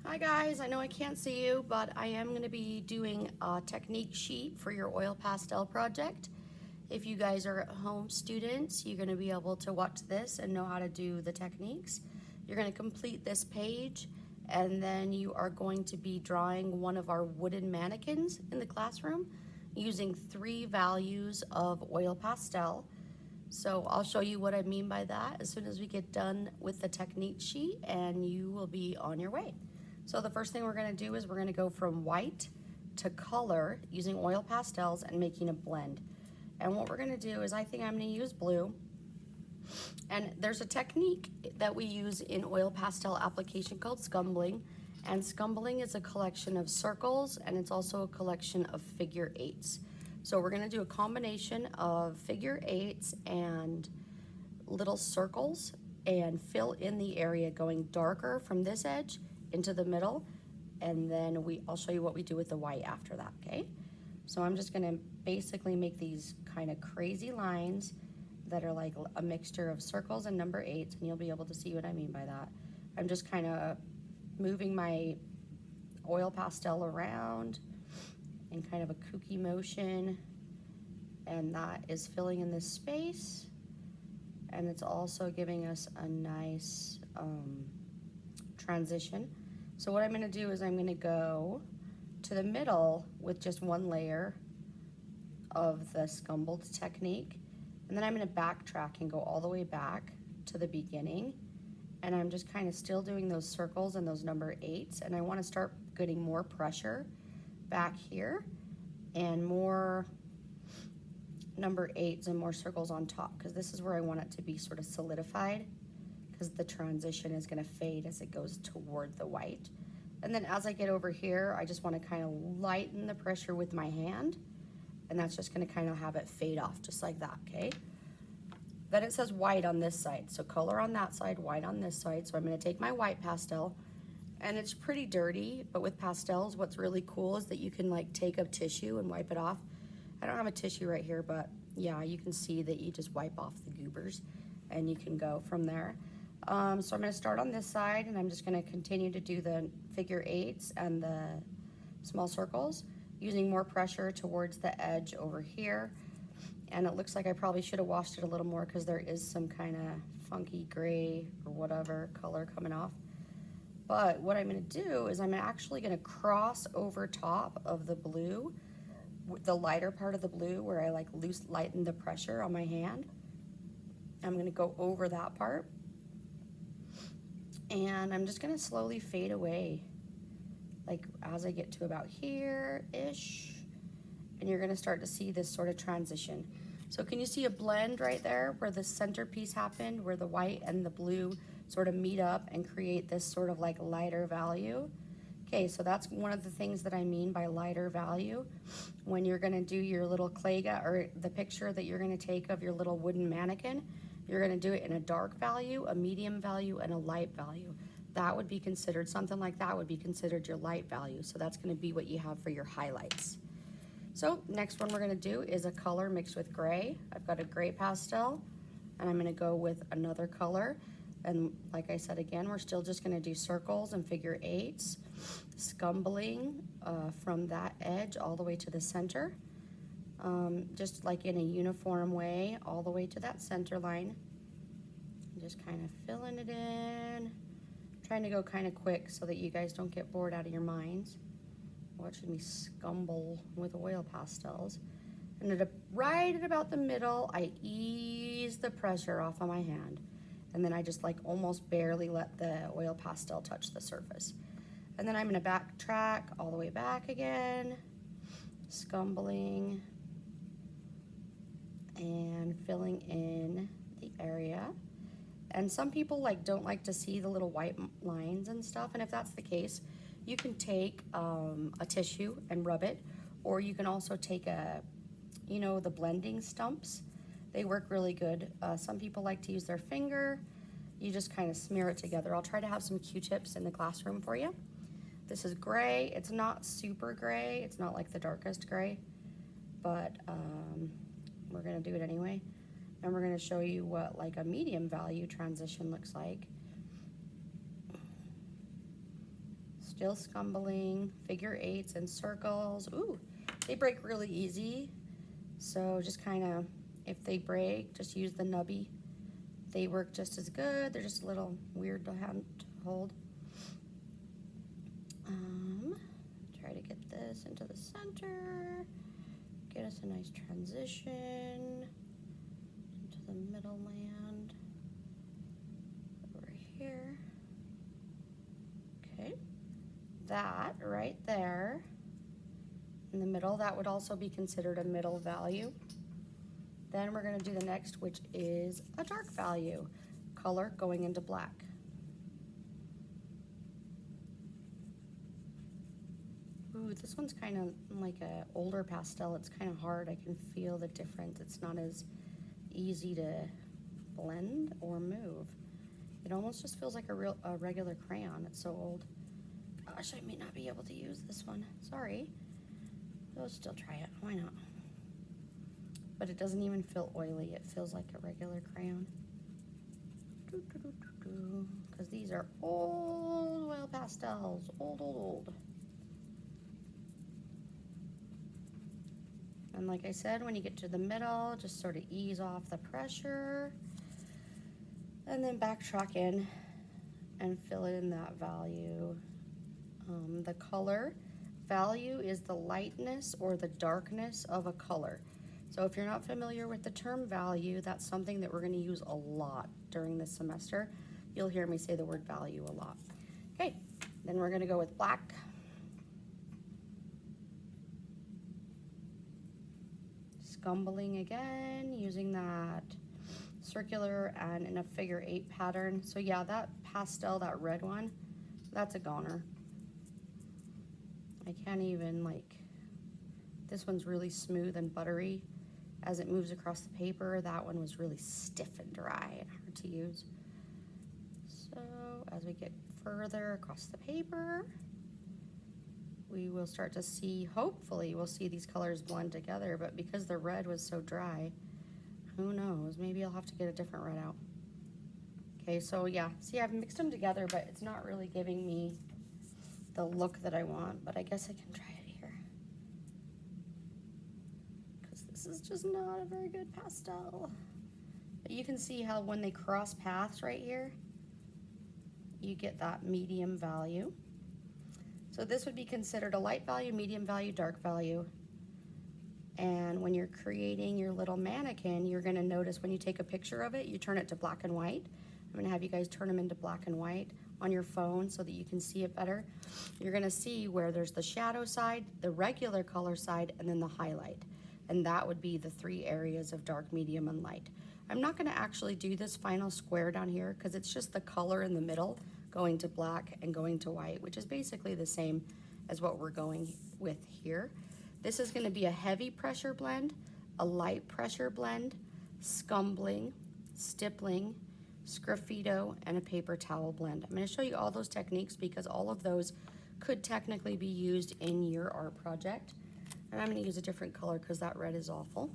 Hi guys, I know I can't see you, but I am going to be doing a technique sheet for your oil pastel project. If you guys are home students, you're going to be able to watch this and know how to do the techniques. You're going to complete this page, and then you are going to be drawing one of our wooden mannequins in the classroom using 3 values of oil pastel. So I'll show you what I mean by that as soon as we get done with the technique sheet, and you will be on your way. So the first thing we're going to do is we're going to go from white to color using oil pastels and making a blend. And what we're going to do is I think I'm going to use blue. And there's a technique that we use in oil pastel application called scumbling. And scumbling is a collection of circles, and it's also a collection of figure eights. So we're going to do a combination of figure eights and little circles and fill in the area going darker from this edge into the middle, and then I'll show you what we do with the white after that, okay? So I'm just gonna basically make these kind of crazy lines that are like a mixture of circles and number 8s, and you'll be able to see what I mean by that. I'm just kind of moving my oil pastel around in kind of a kooky motion, and that is filling in this space, and it's also giving us a nice transition. So what I'm going to do is I'm going to go to the middle with just one layer of the scumbled technique, and then I'm going to backtrack and go all the way back to the beginning, and I'm just kind of still doing those circles and those number 8s, and I want to start getting more pressure back here and more number 8s and more circles on top, because this is where I want it to be sort of solidified, because the transition is going to fade as it goes toward the white. And then as I get over here, I just want to kind of lighten the pressure with my hand, and that's just going to kind of have it fade off just like that, okay? Then it says white on this side, so color on that side, white on this side. So I'm going to take my white pastel, and it's pretty dirty, but with pastels, what's really cool is that you can like take a tissue and wipe it off. I don't have a tissue right here, but yeah, you can see that you just wipe off the goobers, and you can go from there. So I'm going to start on this side, and I'm just going to continue to do the figure 8s and the small circles, using more pressure towards the edge over here. And it looks like I probably should have washed it a little more, because there is some kind of funky gray or whatever color coming off. But what I'm going to do is I'm actually going to cross over top of the blue, the lighter part of the blue where I like lighten the pressure on my hand. I'm going to go over that part, and I'm just going to slowly fade away, like as I get to about here-ish, and you're going to start to see this sort of transition. So can you see a blend right there where the centerpiece happened, where the white and the blue sort of meet up and create this sort of like lighter value? Okay, so that's one of the things that I mean by lighter value. When you're going to do your little clay or the picture that you're going to take of your little wooden mannequin, you're going to do it in a dark value, a medium value, and a light value. That would be considered, something like that would be considered your light value. So that's going to be what you have for your highlights. So next one we're going to do is a color mixed with gray. I've got a gray pastel, and I'm going to go with another color. And like I said again, we're still just going to do circles and figure 8s, scumbling from that edge all the way to the center, just like in a uniform way, all the way to that center line. Just kind of filling it in, trying to go kind of quick so that you guys don't get bored out of your minds watching me scumble with oil pastels. And right at about the middle, I ease the pressure off of my hand, and then I just like almost barely let the oil pastel touch the surface. And then I'm going to backtrack all the way back again, scumbling and filling in the area. And some people don't like to see the little white lines and stuff, and if that's the case, you can take a tissue and rub it, or you can also take the blending stumps. They work really good. Some people like to use their finger. You just kind of smear it together. I'll try to have some Q-tips in the classroom for you. This is gray. It's not super gray. It's not like the darkest gray, but we're gonna do it anyway. And we're gonna show you what like a medium value transition looks like. Still scumbling, figure eights and circles. Ooh, they break really easy. So just kind of, if they break, just use the nubby. They work just as good. They're just a little weird to hold. Try to get this into the center. Get us a nice transition into the middle land over here. Okay, that right there in the middle, that would also be considered a middle value. Then we're going to do the next, which is a dark value, color going into black. Ooh, this one's kind of like an older pastel. It's kind of hard. I can feel the difference. It's not as easy to blend or move. It almost just feels like a regular crayon. It's so old. Gosh, I may not be able to use this one. Sorry. I'll still try it. Why not? But it doesn't even feel oily. It feels like a regular crayon. Because these are old oil pastels. Old. And like I said, when you get to the middle, just sort of ease off the pressure. And then backtrack in and fill in that value. The color value is the lightness or the darkness of a color. So if you're not familiar with the term value, that's something that we're going to use a lot during this semester. You'll hear me say the word value a lot. Okay, then we're going to go with black. Scumbling again, using that circular and in a figure eight pattern. So yeah, that pastel, that red one, that's a goner. I can't even, like, this one's really smooth and buttery. As it moves across the paper, that one was really stiff and dry and hard to use. So as we get further across the paper, we will start to see, hopefully we'll see these colors blend together, but because the red was so dry, who knows, maybe I'll have to get a different red out. Okay, so yeah, see, I've mixed them together, but it's not really giving me the look that I want, but I guess I can try it here. Because this is just not a very good pastel. But you can see how when they cross paths right here, you get that medium value. So this would be considered a light value, medium value, dark value. And when you're creating your little mannequin, you're gonna notice when you take a picture of it, you turn it to black and white. I'm gonna have you guys turn them into black and white on your phone so that you can see it better. You're gonna see where there's the shadow side, the regular color side, and then the highlight. And that would be the three areas of dark, medium, and light. I'm not gonna actually do this final square down here because it's just the color in the middle going to black and going to white, which is basically the same as what we're going with here. This is gonna be a heavy pressure blend, a light pressure blend, scumbling, stippling, sgraffito, and a paper towel blend. I'm gonna show you all those techniques because all of those could technically be used in your art project. And I'm gonna use a different color because that red is awful.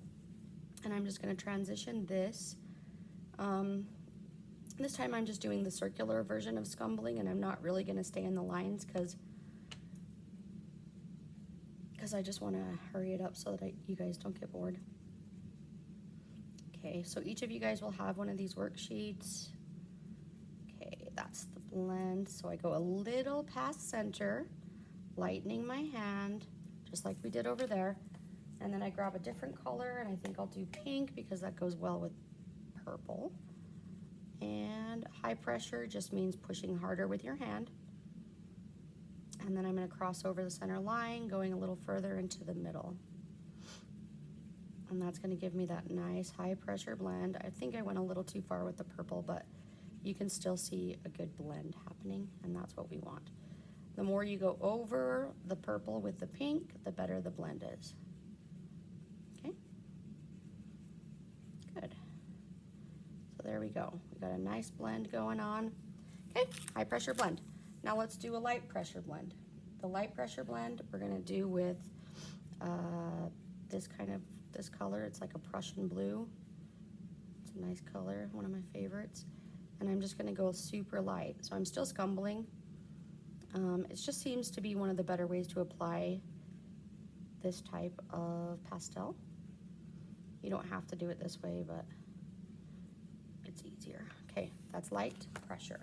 And I'm just gonna transition this. This time I'm just doing the circular version of scumbling, and I'm not really gonna stay in the lines because I just wanna hurry it up so that you guys don't get bored. Okay, so each of you guys will have one of these worksheets. Okay, that's the blend. So I go a little past center, lightening my hand, just like we did over there. And then I grab a different color, and I think I'll do pink because that goes well with purple. And high pressure just means pushing harder with your hand. And then I'm gonna cross over the center line, going a little further into the middle. And that's gonna give me that nice high pressure blend. I think I went a little too far with the purple, but you can still see a good blend happening, and that's what we want. The more you go over the purple with the pink, the better the blend is. Okay, good. So there we go. We got a nice blend going on. Okay, high pressure blend. Now let's do a light pressure blend. The light pressure blend we're gonna do with this color. It's like a Prussian blue. It's a nice color, one of my favorites. And I'm just gonna go super light. So I'm still scumbling. It just seems to be one of the better ways to apply this type of pastel. You don't have to do it this way, but it's easier. Okay, that's light pressure.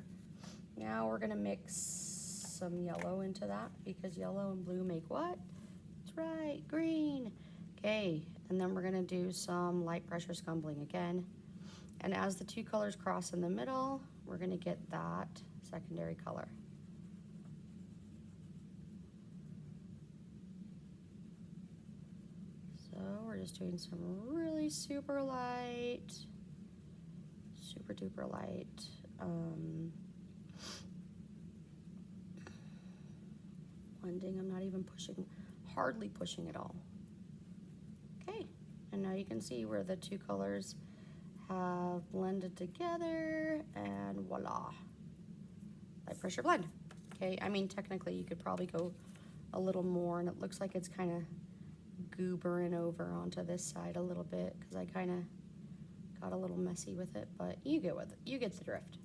Now we're gonna mix some yellow into that because yellow and blue make what? That's right, green. Okay, and then we're gonna do some light pressure scumbling again. And as the two colors cross in the middle, we're gonna get that secondary color. So we're just doing some really super light, super duper light blending. I'm not even pushing, hardly pushing at all. Okay, and now you can see where the two colors have blended together, and voila, light pressure blend. Okay, I mean, technically you could probably go a little more, and it looks like it's kind of goobering over onto this side a little bit because I kind of got a little messy with it, but you get with it, you get the drift.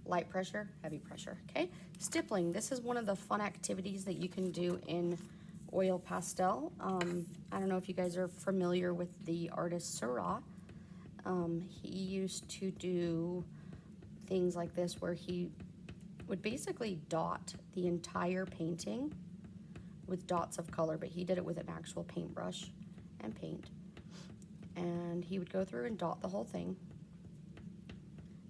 Light pressure, heavy pressure. Okay, stippling. This is one of the fun activities that you can do in oil pastel. I don't know if you guys are familiar with the artist Seurat. He used to do things like this where he would basically dot the entire painting with dots of color, but he did it with an actual paintbrush and paint. And he would go through and dot the whole thing.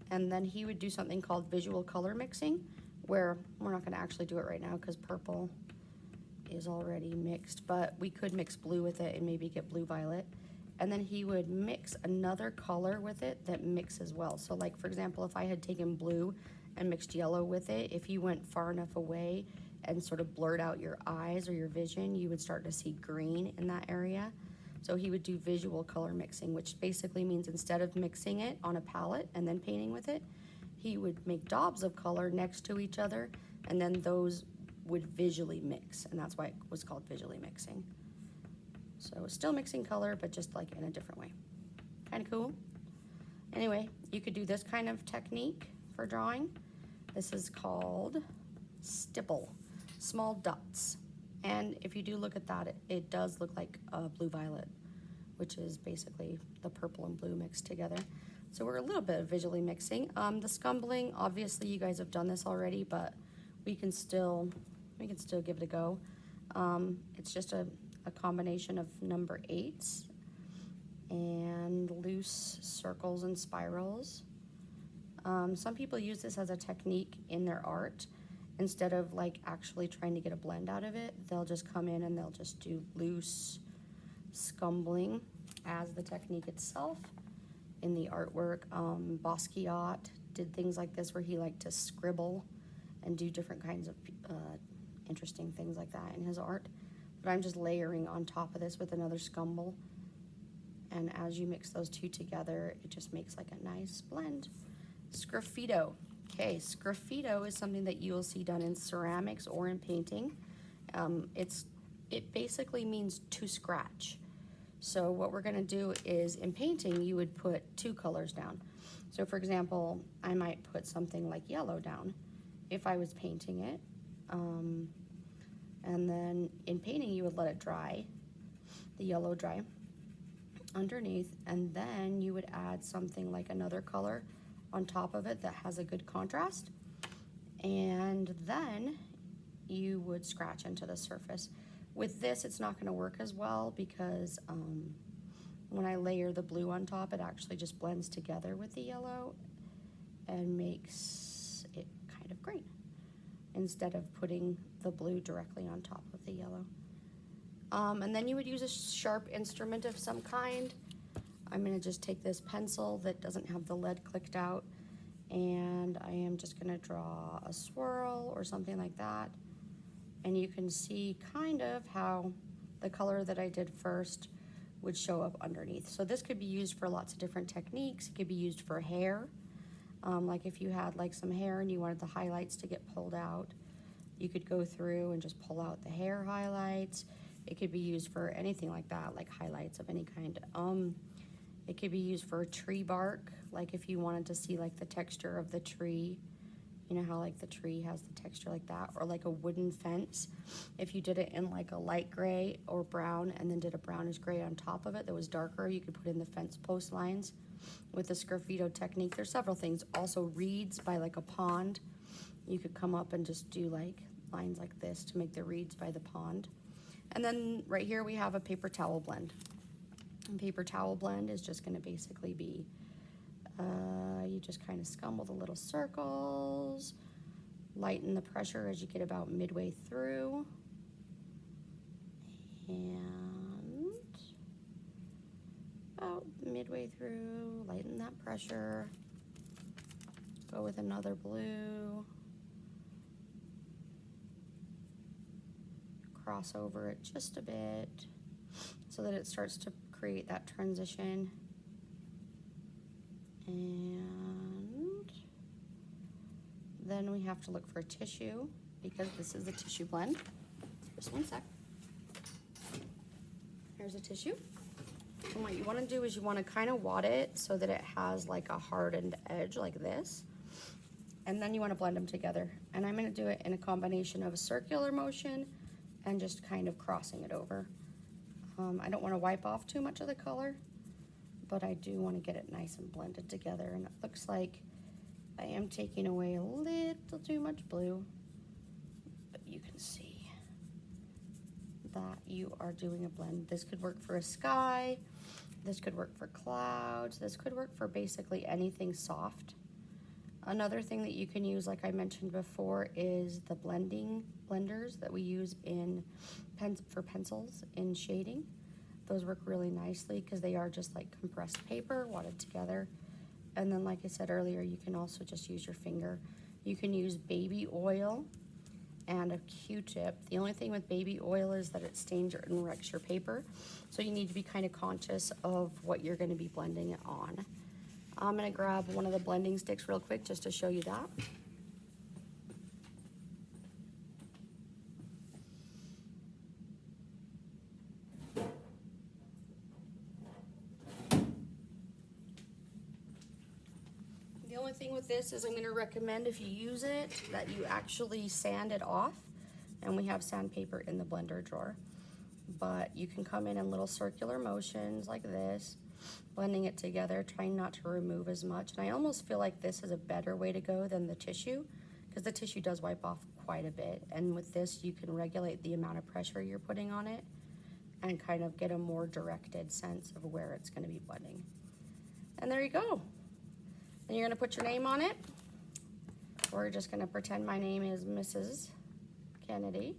And then he would do something called visual color mixing, where we're not gonna actually do it right now because purple is already mixed, but we could mix blue with it and maybe get blue violet. And then he would mix another color with it that mixes well. So like, for example, if I had taken blue and mixed yellow with it, if you went far enough away and sort of blurred out your eyes or your vision, you would start to see green in that area. So he would do visual color mixing, which basically means instead of mixing it on a palette and then painting with it, he would make daubs of color next to each other, and then those would visually mix, and that's why it was called visually mixing. So still mixing color, but just like in a different way. Kind of cool. Anyway, you could do this kind of technique for drawing. This is called stipple, small dots. And if you do look at that, it does look like a blue-violet, which is basically the purple and blue mixed together. So we're a little bit visually mixing. The scumbling, obviously you guys have done this already, but we can still give it a go. It's just a combination of number 8s and loose circles and spirals. Some people use this as a technique in their art. Instead of like actually trying to get a blend out of it, they'll just come in and they'll just do loose scumbling as the technique itself in the artwork. Basquiat did things like this where he liked to scribble and do different kinds of interesting things like that in his art. But I'm just layering on top of this with another scumble. And as you mix those two together, it just makes like a nice blend. Sgraffito. Okay, sgraffito is something that you will see done in ceramics or in painting. It basically means to scratch. So what we're gonna do is in painting, you would put 2 colors down. So for example, I might put something like yellow down if I was painting it. And then in painting, you would let it dry, the yellow dry underneath, and then you would add something like another color on top of it that has a good contrast, and then you would scratch into the surface. With this, it's not going to work as well because when I layer the blue on top, it actually just blends together with the yellow and makes it kind of green instead of putting the blue directly on top of the yellow. And then you would use a sharp instrument of some kind. I'm gonna just take this pencil that doesn't have the lead clicked out, and I am just gonna draw a swirl or something like that. And you can see kind of how the color that I did first would show up underneath. So this could be used for lots of different techniques. It could be used for hair. Like if you had like some hair and you wanted the highlights to get pulled out, you could go through and just pull out the hair highlights. It could be used for anything like that, like highlights of any kind. It could be used for tree bark, like if you wanted to see like the texture of the tree, You know how like the tree has the texture like that, or like a wooden fence. If you did it in like a light gray or brown and then did a brownish gray on top of it that was darker, you could put in the fence post lines with the sgraffito technique. There's several things. Also reeds by like a pond. You could come up and just do like lines like this to make the reeds by the pond. And then right here we have a paper towel blend. And paper towel blend is just going to basically be, you just kind of scumble the little circles, lighten the pressure as you get about midway through, and about midway through, lighten that pressure, go with another blue, cross over it just a bit so that it starts to create that transition. And then we have to look for a tissue because this is a tissue blend. Just one sec. Here's a tissue. And what you want to do is you want to kind of wad it so that it has like a hardened edge like this. And then you want to blend them together. And I'm going to do it in a combination of a circular motion and just kind of crossing it over. I don't want to wipe off too much of the color, but I do want to get it nice and blended together. And it looks like I am taking away a little too much blue, but you can see that you are doing a blend. This could work for a sky, this could work for clouds, this could work for basically anything soft. Another thing that you can use, like I mentioned before, is the blenders that we use for pencils in shading. Those work really nicely because they are just like compressed paper wadded together. And then like I said earlier, you can also just use your finger. You can use baby oil and a Q-tip. The only thing with baby oil is that it stains and wrecks your paper. So you need to be kind of conscious of what you're going to be blending it on. I'm going to grab one of the blending sticks real quick just to show you that. The only thing with this is I'm going to recommend if you use it that you actually sand it off, and we have sandpaper in the blender drawer. But you can come in little circular motions like this, blending it together, trying not to remove as much. And I almost feel like this is a better way to go than the tissue, because the tissue does wipe off quite a bit. And with this, you can regulate the amount of pressure you're putting on it and kind of get a more directed sense of where it's going to be blending. And there you go. Then you're going to put your name on it. We're just going to pretend my name is Mrs. Kennedy,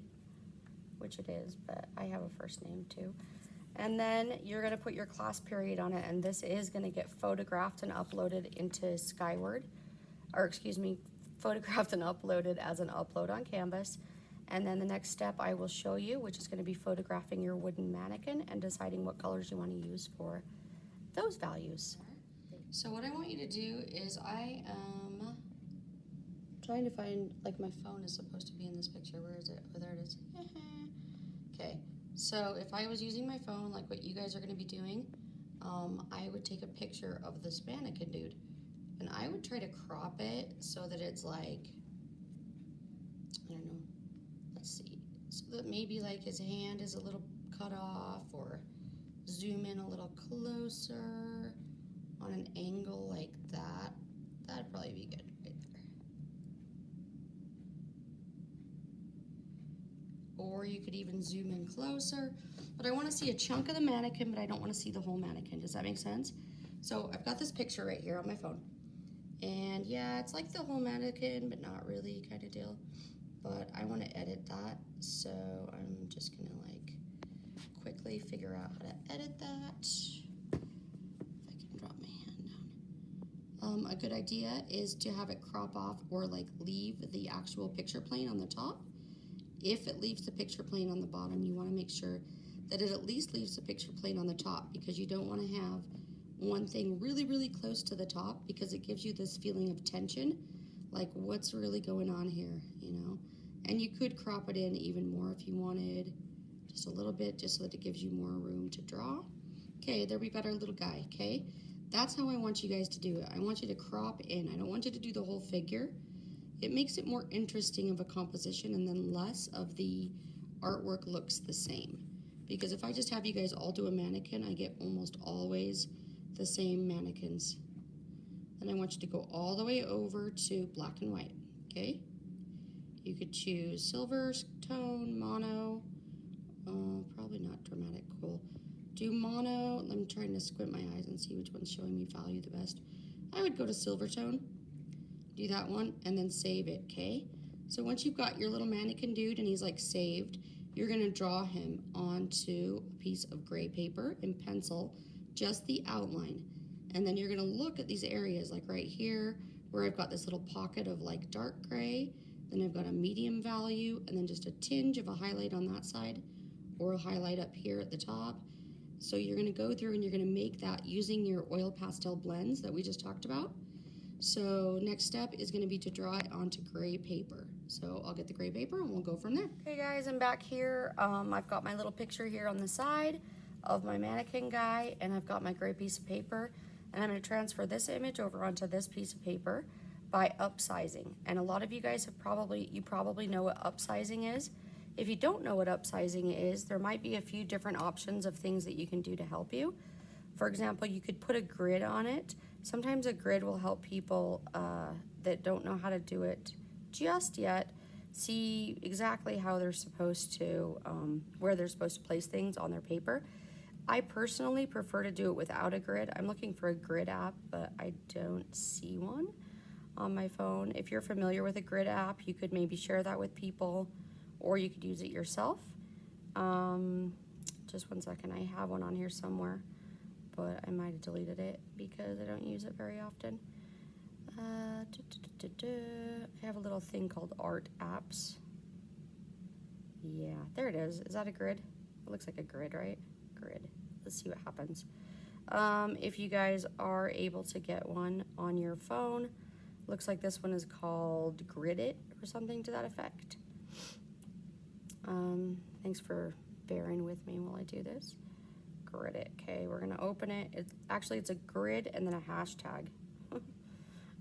which it is, but I have a first name too. And then you're going to put your class period on it, and this is going to get photographed and uploaded into Skyward, or excuse me, photographed and uploaded as an upload on Canvas. And then the next step I will show you, which is going to be photographing your wooden mannequin and deciding what colors you want to use for those values. So what I want you to do is I am trying to find, like my phone is supposed to be in this picture. Where is it? Oh, there it is. Okay. So if I was using my phone, like what you guys are going to be doing, I would take a picture of this mannequin dude, and I would try to crop it so that it's like, I don't know, let's see, so that maybe like his hand is a little cut off, or zoom in a little closer on an angle like that. That'd probably be good right there. Or you could even zoom in closer, but I want to see a chunk of the mannequin, but I don't want to see the whole mannequin. Does that make sense? So I've got this picture right here on my phone, and yeah, it's like the whole mannequin, but not really, kind of deal. But I want to edit that, so I'm just gonna like quickly figure out how to edit that. If I can drop my hand down. A good idea is to have it crop off or like leave the actual picture plane on the top. If it leaves the picture plane on the bottom, you want to make sure that it at least leaves the picture plane on the top, because you don't want to have one thing really, really close to the top, because it gives you this feeling of tension, like what's really going on here, you know? And you could crop it in even more if you wanted, just a little bit, just so that it gives you more room to draw. Okay, there we've got our little guy, okay? That's how I want you guys to do it. I want you to crop in. I don't want you to do the whole figure, it makes it more interesting of a composition, and then less of the artwork looks the same. Because if I just have you guys all do a mannequin, I get almost always the same mannequins. Then I want you to go all the way over to black and white, okay? You could choose silver tone, mono, probably not dramatic, cool. Do mono, I'm trying to squint my eyes and see which one's showing me value the best. I would go to silver tone, do that one, and then save it, okay? So once you've got your little mannequin dude and he's like saved, you're gonna draw him onto a piece of gray paper and pencil, just the outline. And then you're gonna look at these areas, like right here, where I've got this little pocket of like dark gray, then I've got a medium value, and then just a tinge of a highlight on that side, or a highlight up here at the top. So you're gonna go through and you're gonna make that using your oil pastel blends that we just talked about. So next step is gonna be to draw it onto gray paper. So I'll get the gray paper and we'll go from there. Okay guys, I'm back here. I've got my little picture here on the side of my mannequin guy, and I've got my gray piece of paper, and I'm gonna transfer this image over onto this piece of paper by upsizing. And a lot of you guys have you probably know what upsizing is. If you don't know what upsizing is, there might be a few different options of things that you can do to help you. For example, you could put a grid on it. Sometimes a grid will help people that don't know how to do it just yet see exactly how they're supposed to, where they're supposed to place things on their paper. I personally prefer to do it without a grid. I'm looking for a grid app, but I don't see one on my phone. If you're familiar with a grid app, you could maybe share that with people, or you could use it yourself. Just one second, I have one on here somewhere, but I might have deleted it because I don't use it very often. I have a little thing called Art Apps. Yeah, there it is. Is that a grid? It looks like a grid, right? Grid. Let's see what happens. If you guys are able to get one on your phone, looks like this one is called Grid It or something to that effect. Thanks for bearing with me while I do this. Grid It. Okay, we're gonna open it. It's a grid and then a hashtag.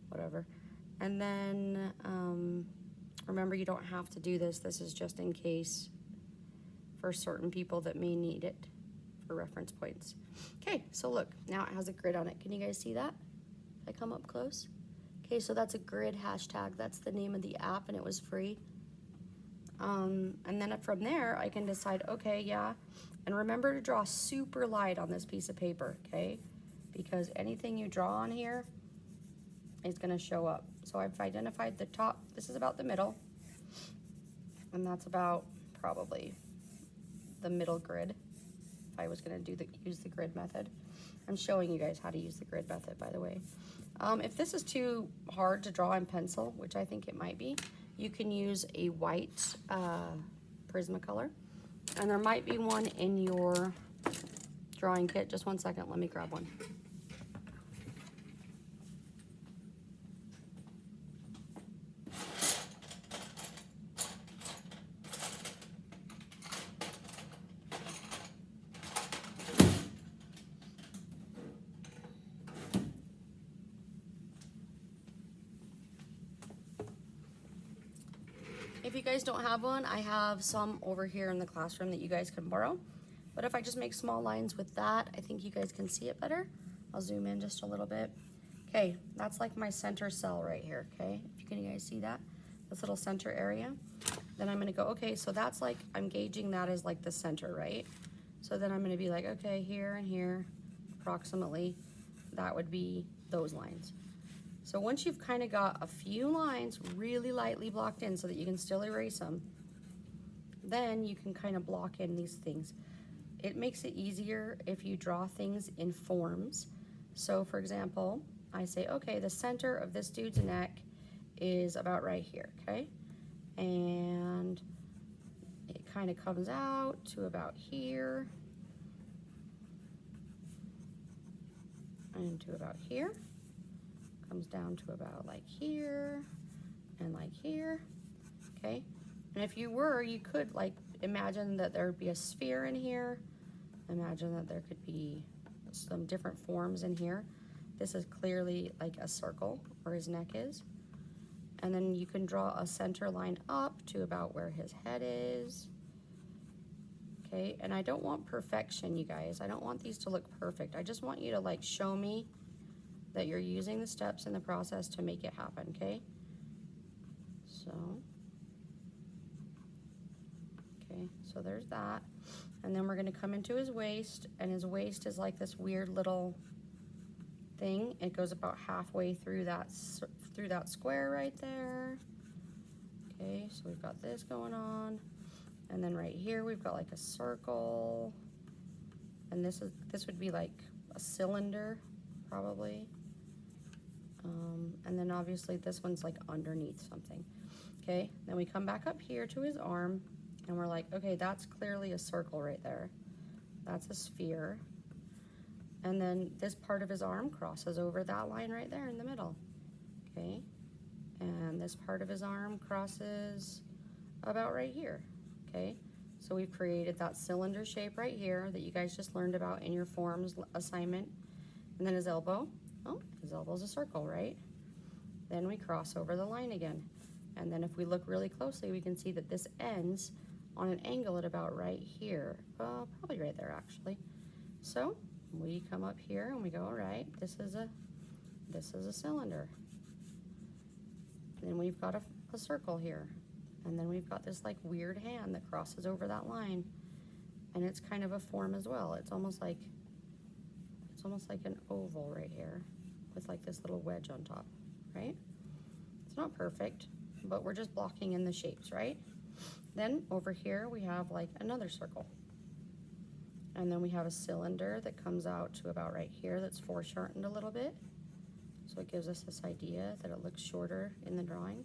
Whatever. And then remember, you don't have to do this. This is just in case for certain people that may need it for reference points. Okay, so look, now it has a grid on it. Can you guys see that? If I come up close? Okay, so that's a grid hashtag. That's the name of the app, and it was free. And then from there, I can decide, okay, yeah. And remember to draw super light on this piece of paper, okay? Because anything you draw on here is gonna show up. So I've identified the top. This is about the middle. And that's about probably the middle grid. If I was gonna use the grid method. I'm showing you guys how to use the grid method, by the way. If this is too hard to draw in pencil, which I think it might be, you can use a white Prismacolor. And there might be one in your drawing kit. Just one second, let me grab one. If you guys don't have one, I have some over here in the classroom that you guys can borrow. But if I just make small lines with that, I think you guys can see it better. I'll zoom in just a little bit. Okay, that's like my center cell right here, okay? Can you guys see that? This little center area. Then I'm gonna go, okay, so that's like, I'm gauging that as like the center, right? So then I'm gonna be like, okay, here and here, approximately, that would be those lines. So once you've kind of got a few lines really lightly blocked in so that you can still erase them, then you can kind of block in these things. It makes it easier if you draw things in forms. So for example, I say, okay, the center of this dude's neck is about right here, okay? And it kind of comes out to about here and to about here. Comes down to about like here and like here, okay? And if you were, you could like imagine that there would be a sphere in here. Imagine that there could be some different forms in here. This is clearly like a circle where his neck is. And then you can draw a center line up to about where his head is. Okay, and I don't want perfection, you guys. I don't want these to look perfect. I just want you to like show me that you're using the steps in the process to make it happen, okay? So there's that. And then we're gonna come into his waist, and his waist is like this weird little thing. It goes about halfway through that square right there. Okay, so we've got this going on. And then right here we've got like a circle. And this would be like a cylinder, probably. And then obviously this one's like underneath something. Okay, then we come back up here to his arm, and we're like, okay, that's clearly a circle right there. That's a sphere. And then this part of his arm crosses over that line right there in the middle. Okay, and this part of his arm crosses about right here. Okay, so we've created that cylinder shape right here that you guys just learned about in your forms assignment. And then his elbow, oh, his elbow's a circle, right? Then we cross over the line again. And then if we look really closely, we can see that this ends on an angle at about right here. Probably right there actually. So we come up here and we go, all right, this is a cylinder. And then we've got a circle here. And then we've got this like weird hand that crosses over that line. And it's kind of a form as well. It's almost like an oval right here with like this little wedge on top, right? It's not perfect, but we're just blocking in the shapes, right? Then over here we have like another circle. And then we have a cylinder that comes out to about right here that's foreshortened a little bit. So it gives us this idea that it looks shorter in the drawing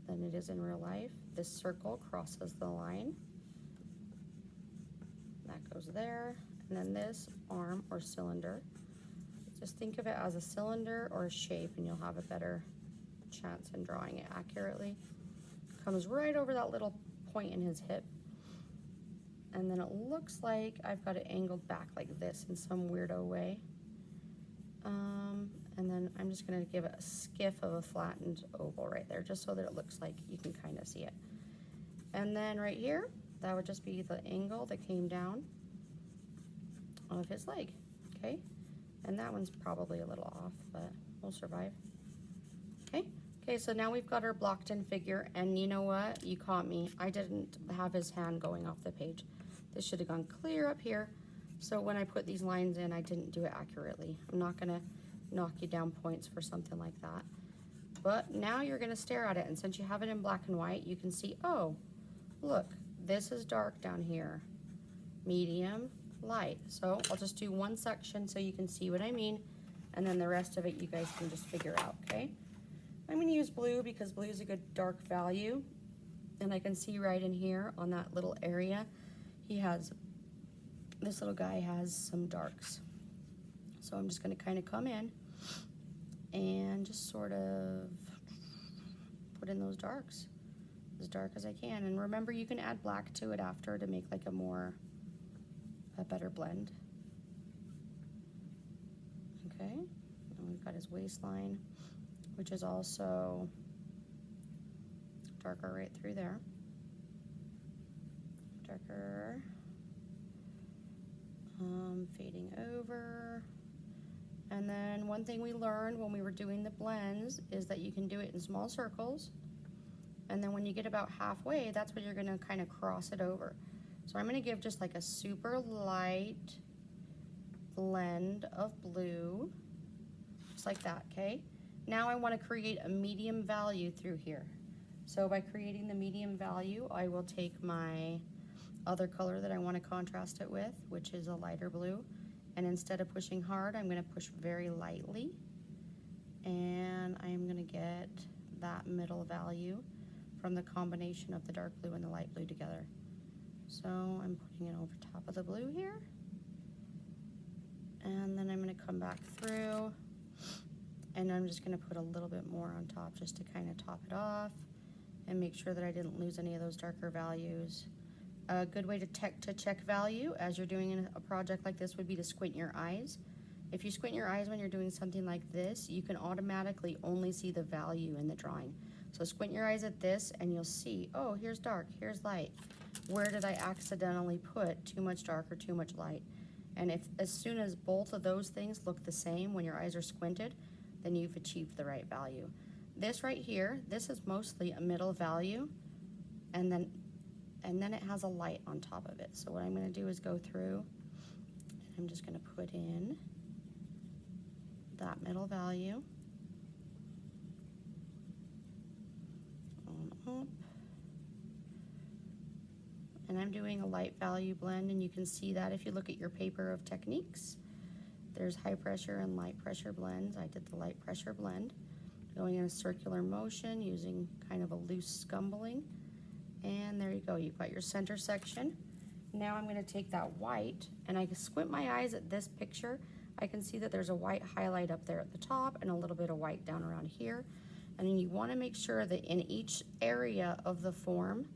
than it is in real life. This circle crosses the line. That goes there. And then this arm or cylinder, just think of it as a cylinder or a shape and you'll have a better chance in drawing it accurately. Comes right over that little point in his hip. And then it looks like I've got it angled back like this in some weirdo way. And then I'm just gonna give it a skiff of a flattened oval right there, just so that it looks like you can kind of see it. And then right here, that would just be the angle that came down of his leg, okay? And that one's probably a little off, but we'll survive, okay? Okay, so now we've got our blocked in figure, and you know what? You caught me. I didn't have his hand going off the page. This should have gone clear up here. So when I put these lines in, I didn't do it accurately. I'm not gonna knock you down points for something like that. But now you're gonna stare at it, and since you have it in black and white, you can see, oh, look, this is dark down here. Medium, light. So I'll just do one section so you can see what I mean, and then the rest of it you guys can just figure out, okay? I'm gonna use blue because blue is a good dark value, and I can see right in here on that little area, this little guy has some darks. So I'm just gonna kind of come in and just sort of put in those darks, as dark as I can. And remember, you can add black to it after to make like a better blend. Okay, and we've got his waistline, which is also darker right through there. Darker, fading over. And then one thing we learned when we were doing the blends is that you can do it in small circles. And then when you get about halfway, that's when you're gonna kind of cross it over. So I'm gonna give just like a super light blend of blue, just like that, okay? Now I wanna create a medium value through here. So by creating the medium value, I will take my other color that I wanna contrast it with, which is a lighter blue. And instead of pushing hard, I'm gonna push very lightly. And I'm gonna get that middle value from the combination of the dark blue and the light blue together. So I'm putting it over top of the blue here. And then I'm gonna come back through, and I'm just gonna put a little bit more on top just to kind of top it off and make sure that I didn't lose any of those darker values. A good way to check value as you're doing a project like this would be to squint your eyes. If you squint your eyes when you're doing something like this, you can automatically only see the value in the drawing. So squint your eyes at this and you'll see, oh, here's dark, here's light. Where did I accidentally put too much dark or too much light? And if as soon as both of those things look the same when your eyes are squinted, then you've achieved the right value. This right here, this is mostly a middle value, and then it has a light on top of it. So what I'm going to do is go through, and I'm just going to put in that middle value on up. And I'm doing a light value blend, and you can see that if you look at your paper of techniques. There's high pressure and light pressure blends. I did the light pressure blend, going in a circular motion using kind of a loose scumbling. And there you go, you've got your center section. Now I'm gonna take that white, and I can squint my eyes at this picture. I can see that there's a white highlight up there at the top and a little bit of white down around here. And then you wanna make sure that in each area of the form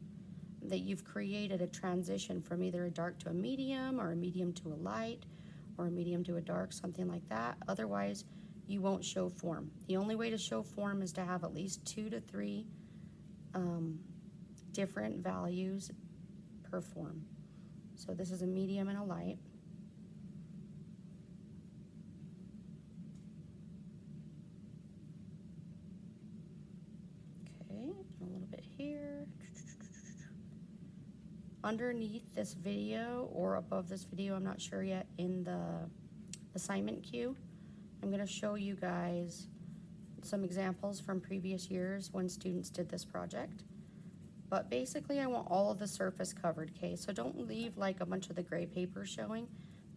that you've created a transition from either a dark to a medium, or a medium to a light, or a medium to a dark, something like that. Otherwise, you won't show form. The only way to show form is to have at least 2 to 3 different values per form. So this is a medium and a light. Okay, and a little bit here. Underneath this video, or above this video, I'm not sure yet, in the assignment queue, I'm going to show you guys some examples from previous years when students did this project. But basically, I want all of the surface covered, okay? So don't leave like a bunch of the gray paper showing.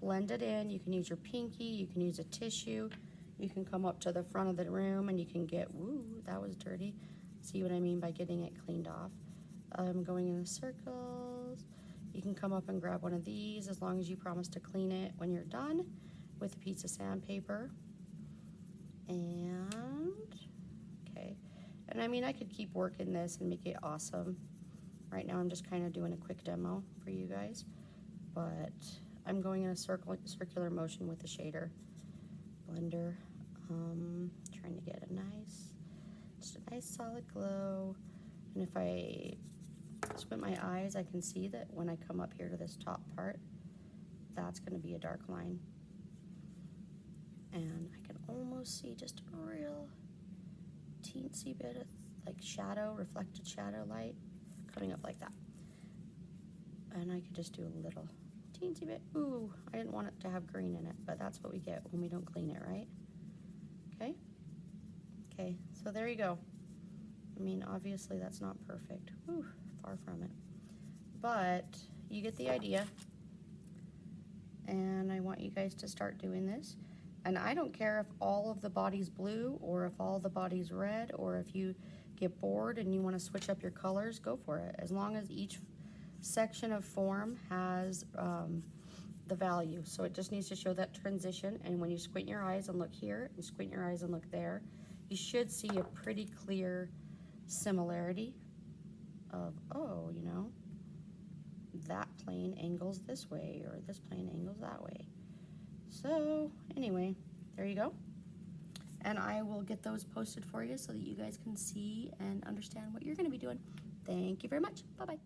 Blend it in. You can use your pinky, you can use a tissue, you can come up to the front of the room and you can get, woo, that was dirty. See what I mean by getting it cleaned off. Going in the circles. You can come up and grab one of these as long as you promise to clean it when you're done with a piece of sandpaper. And, okay. And I mean, I could keep working this and make it awesome. Right now I'm just kind of doing a quick demo for you guys. But I'm going in a circular motion with the shader blender. Trying to get just a nice solid glow. And if I squint my eyes, I can see that when I come up here to this top part, that's going to be a dark line. And I can almost see just a real teensy bit of like shadow, reflected shadow light coming up like that. And I could just do a little teensy bit. Ooh, I didn't want it to have green in it, but that's what we get when we don't clean it, right? Okay? Okay, so there you go. I mean, obviously that's not perfect. Whew, far from it. But you get the idea. And I want you guys to start doing this. And I don't care if all of the body's blue, or if all the body's red, or if you get bored and you want to switch up your colors, go for it. As long as each section of form has the value. So it just needs to show that transition. And when you squint your eyes and look here, and squint your eyes and look there, you should see a pretty clear similarity of, oh, you know, that plane angles this way, or this plane angles that way. So anyway, there you go. And I will get those posted for you so that you guys can see and understand what you're going to be doing. Thank you very much. Bye-bye.